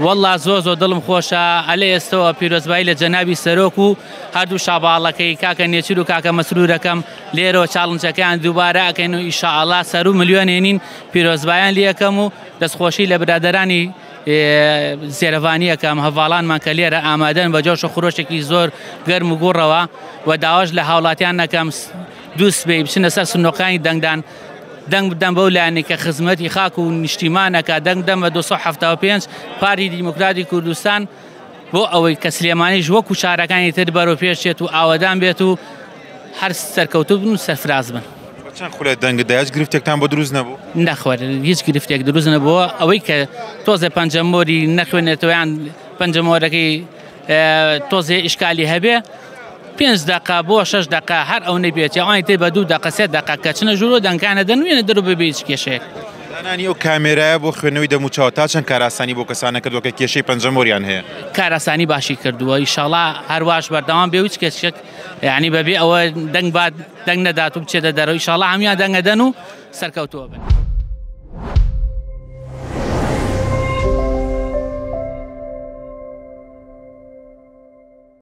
والله زۆر دڵم خۆشە ئەلێ ئێستەوە پیرۆزبایی لە جەنابی سەرۆک و هەردوو شاباڵەکەی کاکە نێچیر و کاکە مەسرورەکەم لێرەوە چاڵنجەکەیان دووبارە ئەکەین و ئیشاءالله سەر و ملیۆن هێنین پیرۆزبایان لێ یەکەم و دەستخۆشی لە برادەرانی زێرەڤانیەکەم هەڤاڵانمان کە لێرە ئامادەن بە جۆش و خۆشێکی زۆر گەرم و گوڕەوە و داواش لە هاوڵاتیان نەکەم دووسبەی بچنە سەر سنووقانی دەنگدان دەنگ بدەم بەو لایەنێک کە خزمەتی خاک و نیشتیمانەکە دەنگ بدەم بە 275 پارتی دیموکراتی کوردستان بۆ ئەوەی کە سلێمانیش وەکو شارەکانی تر بەرەو پێشێت و ئاوادان بێت و هەر سەرکەوتوو بن و سەرفراز بن. چەند خولێت دەنگدا هیچ گرفتێکتان بۆ دروست نەبوو؟ نەخوێت هیچ گرفتێک دروست نەبووە ئەوەی کە تۆزێ پەنجەمۆری نەخوێنێتەوەیان پەنجەمۆرەکەی تۆزێ ئیشکالی هەبێ 5 دقه بۆ 6 دقه هەر ئەو نەبێت یاوانی تێ بە 2 دقه 3 دقه کە چنە ژوورۆ دەنگانە دەنوێنە دەرو ببێ هیچ کێشەیەک. دانانی ئەو کامێرایە بۆ خوێندنەوەی دەموچاوە تا چەند کاراسانی بۆ کەسانە کردووە کە کێشەی پەنجەمۆریان هەیە؟ کاراسانی باشی کردووە ئیشاڵڵا هەرواش بەردەوام بێ هیچ کێشێک یعنی بەبێ ئەوە دەنگ نەدات و بچێتە دەرەوە ئیشاڵڵا هەمویان دەنگەدەن و سەرکەوتووە بن.